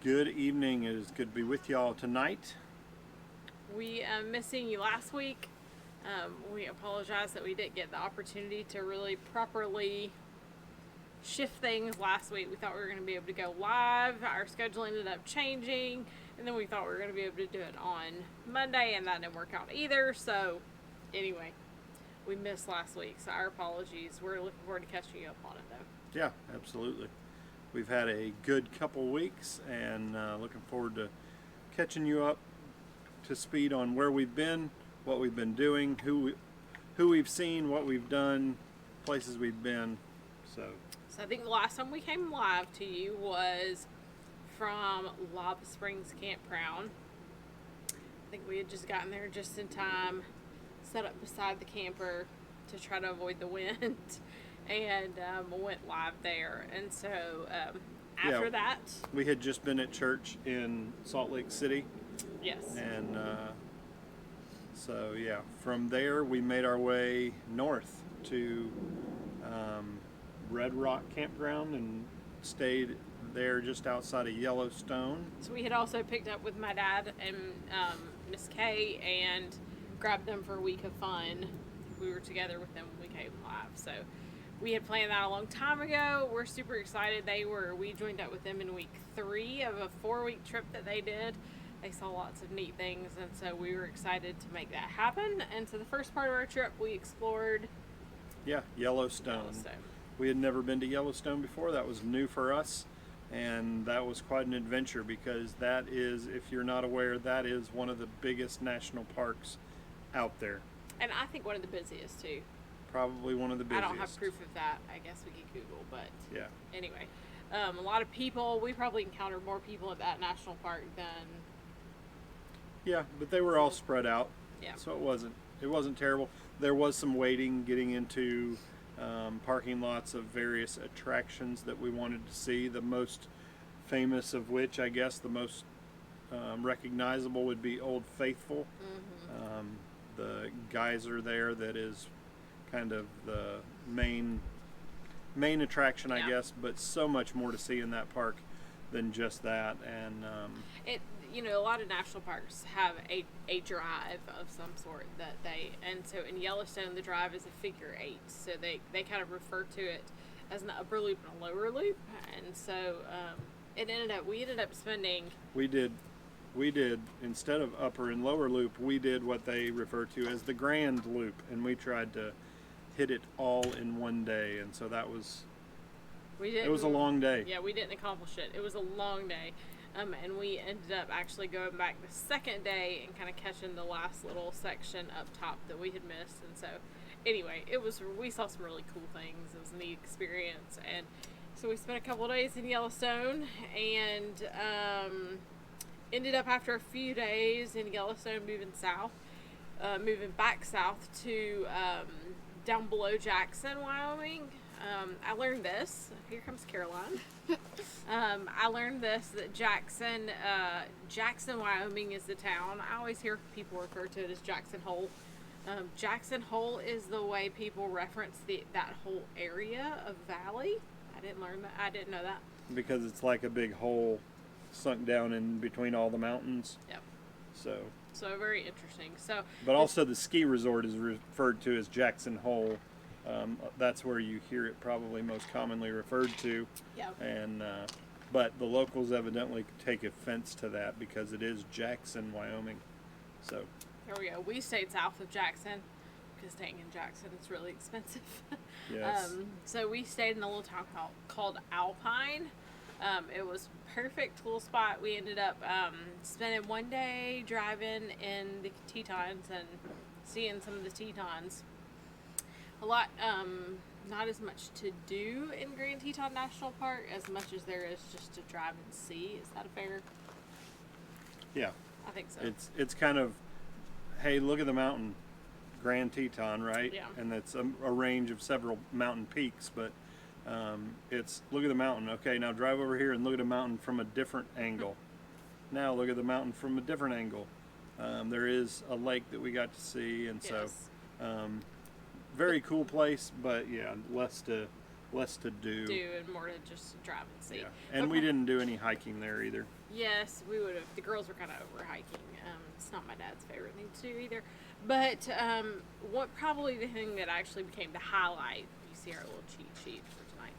Good evening. It is good to be with y'all tonight. We missing you last week. We apologize that we didn't get the opportunity to really properly shift things last week. We thought we were going to be able to go live. Our schedule ended up changing, and then we thought we were going to be able to do it on Monday, and that didn't work out either. So, anyway, we missed last week, so our apologies. We're looking forward to catching you up on it, though. Yeah, absolutely. We've had a good couple weeks and looking forward to catching you up to speed on where we've been, what we've been doing, who we've seen, what we've done, places we've been. So I think the last time we came live to you was from Lava Springs Campground. I think we had just gotten there just in time, set up beside the camper to try to avoid the wind, and went live there. And so after that, we had just been at church in Salt Lake City. yes, And from there we made our way north to Red Rock Campground and stayed there just outside of Yellowstone. so we had also picked up with my dad and Miss Kay and grabbed them for a week of fun. We were together with them when we came live, so we had planned that a long time ago. We're super excited. We joined up with them in week 3 of a 4-week trip that they did. They saw lots of neat things, and so we were excited to make that happen. And so the first part of our trip, we explored Yellowstone. We had never been to Yellowstone before. That was new for us, and that was quite an adventure because that is, if you're not aware, that is one of the biggest national parks out there. And I think one of the busiest too. Probably one of the busiest. I don't have proof of that. I guess we could Google, but yeah. Anyway, a lot of people. We probably encountered more people at that national park than. Yeah, but they were all spread out. Yeah. So it wasn't terrible. There was some waiting getting into parking lots of various attractions that we wanted to see. The most famous of which, I guess, the most recognizable would be Old Faithful. Mm-hmm. The geyser there that is kind of the main attraction, I guess, but so much more to see in that park than just that. And a lot of national parks have a drive of some sort and so in Yellowstone the drive is a figure 8, so they kind of refer to it as an upper loop and a lower loop, and so we ended up spending. We did instead of upper and lower loop, we did what they refer to as the grand loop, and we tried to hit it all in one day, and so it was a long day. Yeah, we didn't accomplish it. It was a long day. And we ended up actually going back the second day and kind of catching the last little section up top that we had missed. And so, anyway, we saw some really cool things. It was a neat experience. And so we spent a couple of days in Yellowstone and ended up after a few days in Yellowstone moving back south to down below Jackson, Wyoming. I learned this. Here comes Caroline. I learned this, that Jackson, Wyoming is the town. I always hear people refer to it as Jackson Hole. Jackson Hole is the way people reference that whole area of valley. I didn't learn that. I didn't know that. Because it's like a big hole sunk down in between all the mountains. Yep. So very interesting. But also the ski resort is referred to as Jackson Hole. That's where you hear it probably most commonly referred to. Yeah. And but the locals evidently take offense to that because it is Jackson, Wyoming. So there we go. We stayed south of Jackson because staying in Jackson is really expensive. Yes. So we stayed in a little town called Alpine. It was a perfect little spot. We ended up spending one day driving in the Tetons and seeing some of the Tetons. A lot, not as much to do in Grand Teton National Park as much as there is just to drive and see. Is that fair? Yeah. I think so. It's kind of, hey, look at the mountain, Grand Teton, right? Yeah. And it's a range of several mountain peaks, but it's look at the mountain. Okay, now drive over here and look at the mountain from a different angle. Now look at the mountain from a different angle. There is a lake that we got to see, and yes. so very cool place, but yeah, less to less to do. And more to just drive and see. Yeah, and we didn't do any hiking there either. Yes, we would have. The girls were kind of over hiking. It's not my dad's favorite thing to do either. But what probably the thing that actually became the highlight, you see our little cheat sheet for tonight,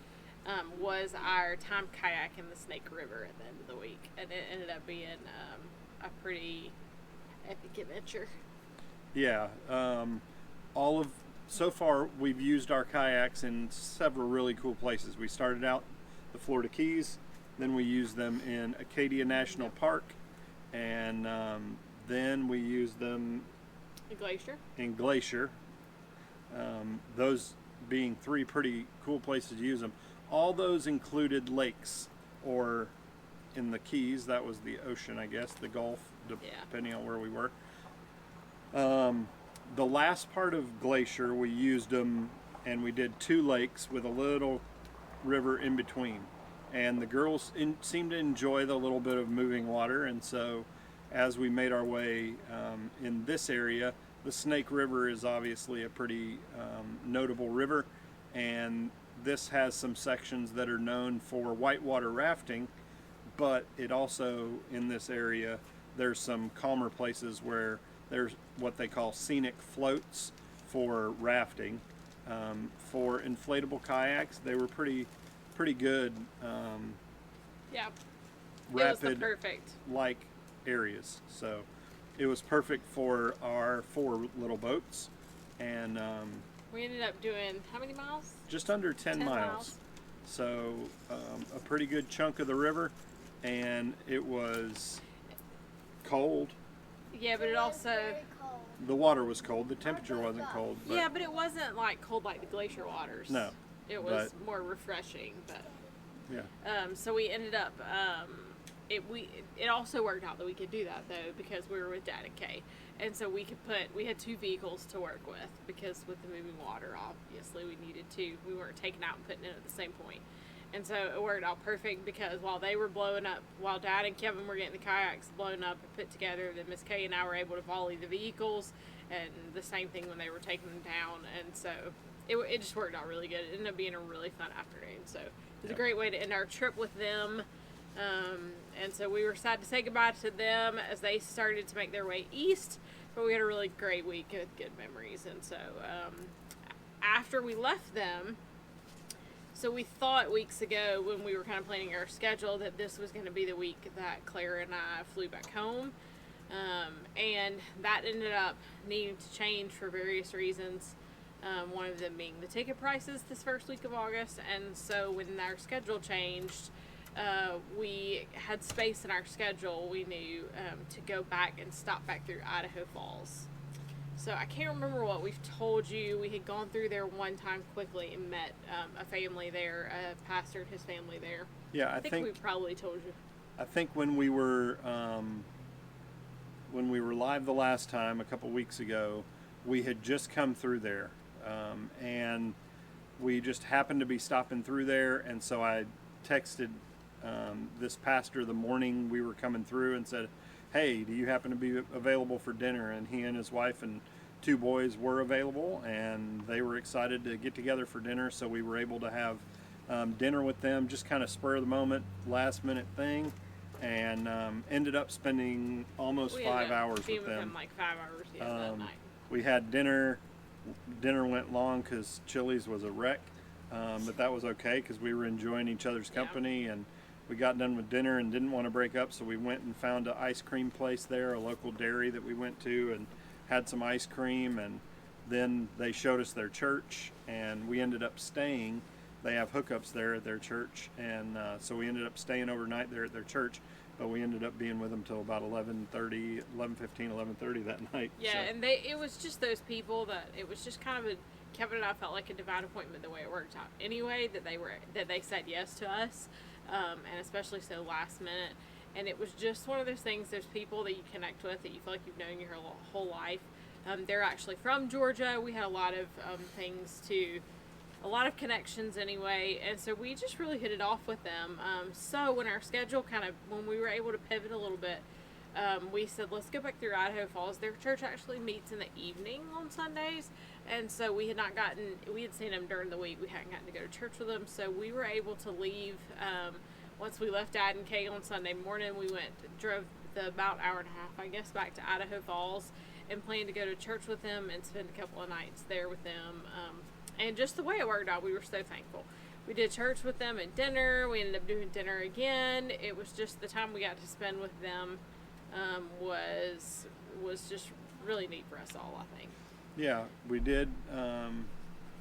was our time kayak in the Snake River at the end of the week. And it ended up being a pretty epic adventure. Yeah, so far we've used our kayaks in several really cool places. We started out the Florida Keys, then we used them in Acadia National Park, and then we used them in Glacier. Those being three pretty cool places to use them. All those included lakes, or in the Keys, that was the ocean, I guess, the Gulf, depending on where we were. The last part of Glacier, we used them, and we did 2 lakes with a little river in between. And the girls seemed to enjoy the little bit of moving water, and so as we made our way in this area, the Snake River is obviously a pretty notable river, and this has some sections that are known for whitewater rafting, but it also, in this area, there's some calmer places where there's what they call scenic floats for rafting. For inflatable kayaks, they were pretty good. Yeah, rapid, it was the perfect like areas. So it was perfect for our 4 little boats, and we ended up doing how many miles? Just under 10 miles. So a pretty good chunk of the river, and it was cold. Yeah, but it also... The water was cold. The temperature wasn't cold. But yeah, but it wasn't like cold like the glacier waters. No. It was more refreshing, but... Yeah. So we ended up... It also worked out that we could do that, though, because we were with Dad and Kay. And so we had 2 vehicles to work with, because with the moving water, obviously, we needed 2. We weren't taking out and putting in at the same point. And so it worked out perfect, because while they were blowing up, while Dad and Kevin were getting the kayaks blown up and put together, then Miss Kay and I were able to volley the vehicles, and the same thing when they were taking them down. And so it just worked out really good. It ended up being a really fun afternoon. So it was a great way to end our trip with them. And so we were sad to say goodbye to them as they started to make their way east, but we had a really great week with good memories. And so after we left them, so we thought weeks ago when we were kind of planning our schedule that this was going to be the week that Clara and I flew back home. And that ended up needing to change for various reasons. One of them being the ticket prices this first week of August. And so when our schedule changed, we had space in our schedule, we knew, to go back and stop back through Idaho Falls. So I can't remember what we've told you. We had gone through there one time quickly and met a family there, a pastor and his family there. Yeah, I think we probably told you. I think when we were live the last time, a couple weeks ago, we had just come through there, and we just happened to be stopping through there, and so I texted this pastor the morning we were coming through and said, hey, do you happen to be available for dinner? And he and his wife and 2 boys were available, and they were excited to get together for dinner, so we were able to have dinner with them, just kind of spur of the moment, last minute thing, and ended up spending almost 5 hours with them. Like 5 hours that night. We had dinner. Dinner went long because Chili's was a wreck, but that was okay because we were enjoying each other's company, and we got done with dinner and didn't want to break up, so we went and found an ice cream place there, a local dairy that we went to, and had some ice cream, and then they showed us their church, and we ended up staying. They have hookups there at their church, and so we ended up staying overnight there at their church, but we ended up being with them till about 11:30 that night. Yeah, so. And it was just those people that it was just kind of Kevin and I felt like a divine appointment the way it worked out anyway, that they said yes to us. And especially so last minute. And it was just one of those things, there's people that you connect with that you feel like you've known your whole life. They're actually from Georgia. We had a lot of a lot of connections anyway, and so we just really hit it off with them. So when our schedule when we were able to pivot a little bit, we said, let's go back through Idaho Falls. Their church actually meets in the evening on Sundays. And so we had seen them during the week. We hadn't gotten to go to church with them. So we were able to leave, once we left Dad and Kay on Sunday morning, drove about hour and a half, I guess, back to Idaho Falls and planned to go to church with them and spend a couple of nights there with them. And just the way it worked out, we were so thankful. We did church with them and dinner. We ended up doing dinner again. It was just the time we got to spend with them was just really neat for us all, I think. Yeah, we did.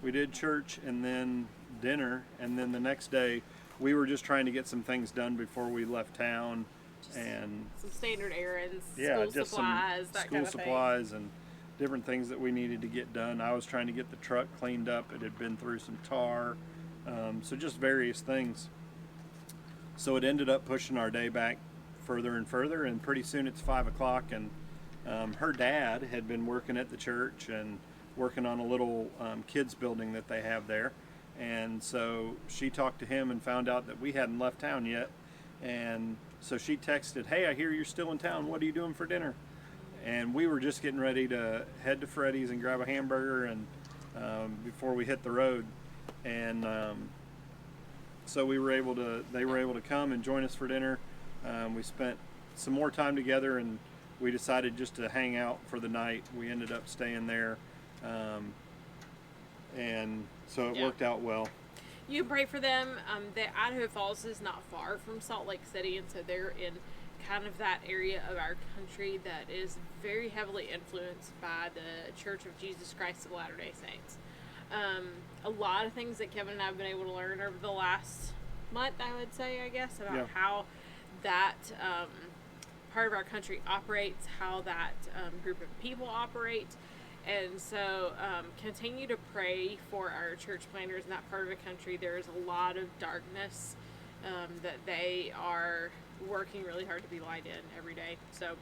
We did church and then dinner, and then the next day we were just trying to get some things done before we left town, and some standard errands, yeah, school just supplies, some that school kind of supplies and different things that we needed to get done. I was trying to get the truck cleaned up. It had been through some tar, so just various things. So it ended up pushing our day back further and further, and pretty soon it's 5 o'clock, and her dad had been working at the church and working on a little kids building that they have there, and so she talked to him and found out that we hadn't left town yet, and so she texted, "Hey, I hear you're still in town. What are you doing for dinner?" And we were just getting ready to head to Freddy's and grab a hamburger and before we hit the road, and so they were able to come and join us for dinner. We spent some more time together, and we decided just to hang out for the night. We ended up staying there, and so it worked out well. You can pray for them. The Idaho Falls is not far from Salt Lake City, and so they're in kind of that area of our country that is very heavily influenced by the Church of Jesus Christ of Latter-day Saints. A lot of things that Kevin and I have been able to learn over the last month, I would say, I guess, about how that part of our country operates, how that group of people operate. And so continue to pray for our church planters in that part of the country. There's a lot of darkness that they are working really hard to be light in every day. So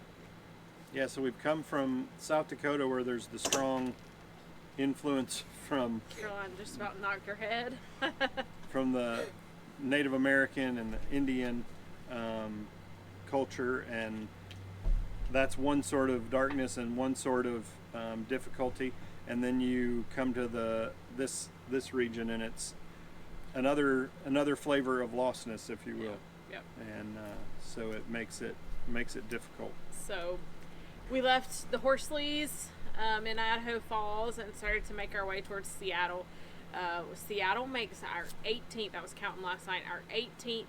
so we've come from South Dakota, where there's the strong influence from Caroline just about knocked her head. from the Native American and the Indian culture, and that's one sort of darkness and one sort of difficulty, and then you come to this region, and it's another flavor of lostness, if you will. Yep. And so it makes it difficult. So we left the Horsleys in Idaho Falls and started to make our way towards Seattle. Seattle makes our 18th, I was counting last night, our 18th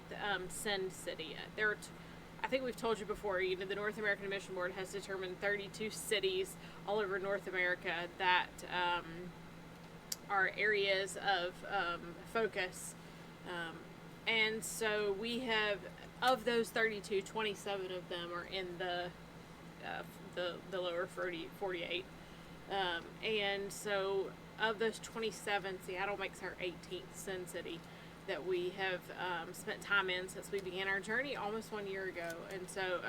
Send City. I think we've told you before, the North American Mission Board has determined 32 cities all over North America that are areas of focus. And so we have, of those 32, 27 of them are in the lower 48. And so of those 27, Seattle makes our 18th Send City that we have spent time in since we began our journey almost 1 year ago. And so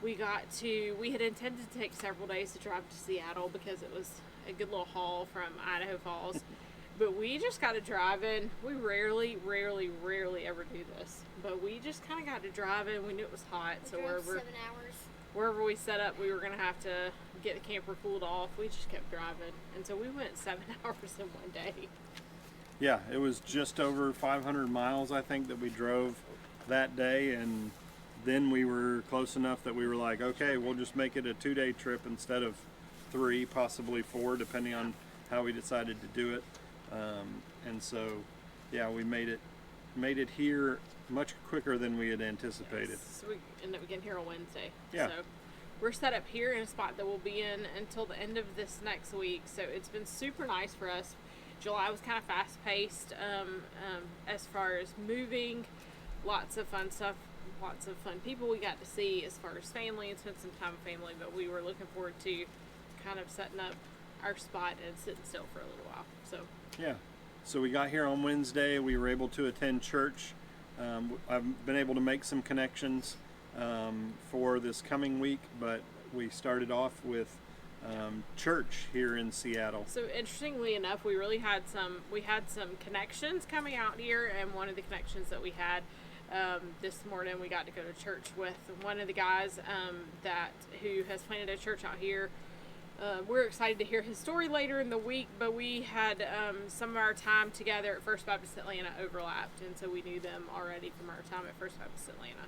we had intended to take several days to drive to Seattle because it was a good little haul from Idaho Falls. But we just got to driving. We rarely ever do this. But we just kind of got to driving. We knew it was hot, so wherever we set up, we were going to have to get the camper cooled off. We just kept driving. And so we went 7 hours in one day. Yeah, it was just over 500 miles, I think, that we drove that day, and then we were close enough that we were like, okay, we'll just make it a 2-day trip instead of 3, possibly 4, depending on how we decided to do it. And so, yeah, we made it here much quicker than we had anticipated. Yes. So we ended up getting here on Wednesday. Yeah. So we're set up here in a spot that we'll be in until the end of this next week. So it's been super nice for us. July was kind of fast-paced as far as moving. Lots of fun stuff. Lots of fun people we got to see as far as family, and spent some time with family. But we were looking forward to kind of setting up our spot and sitting still for a little while. So yeah. So we got here on Wednesday. We were able to attend church. I've been able to make some connections for this coming week, but we started off with church here in Seattle. So interestingly enough, we had some connections coming out here, and one of the connections that we had This morning we got to go to church with one of the guys who has planted a church out here. We're excited to hear his story later in the week, but we had some of our time together at First Baptist Atlanta overlapped, and so we knew them already from our time at First Baptist Atlanta.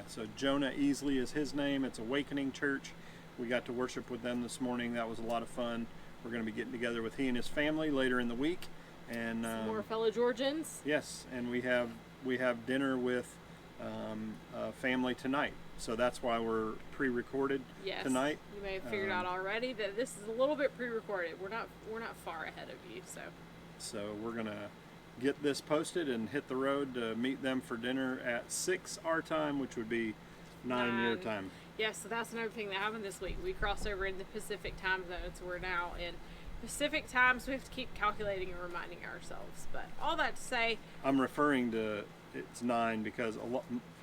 So Jonah Easley is his name. It's Awakening Church. We got to worship with them this morning. That was a lot of fun. We're going to be getting together with he and his family later in the week, and some more fellow Georgians. Yes, and we have dinner with a family tonight. So that's why we're pre-recorded tonight. You may have figured out already that this is a little bit pre-recorded. We're not far ahead of you, So we're gonna get this posted and hit the road to meet them for dinner at 6 our time, which would be 9 your time. Yes, so that's another thing that happened this week. We crossed over into Pacific time zone, so we're now in Pacific time, so we have to keep calculating and reminding ourselves. But all that to say, I'm referring to it's 9 because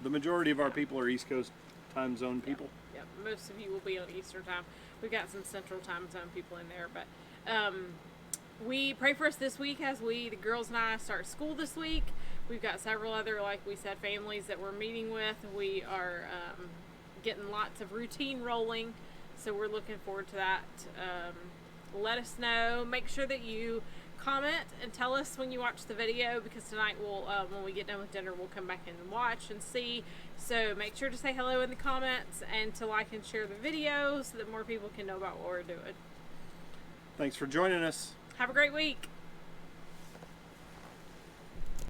the majority of our people are East Coast time zone people. Yep, most of you will be on Eastern time. We've got some Central time zone people in there, but we pray for us this week as the girls and I start school this week. We've got several other, like we said, families that we're meeting with. We are getting lots of routine rolling, so we're looking forward to that. Let us know. Make sure that you comment and tell us when you watch the video, because tonight we'll when we get done with dinner, we'll come back in and watch and see. So make sure to say hello in the comments and to like and share the video so that more people can know about what we're doing. Thanks for joining us. Have a great week.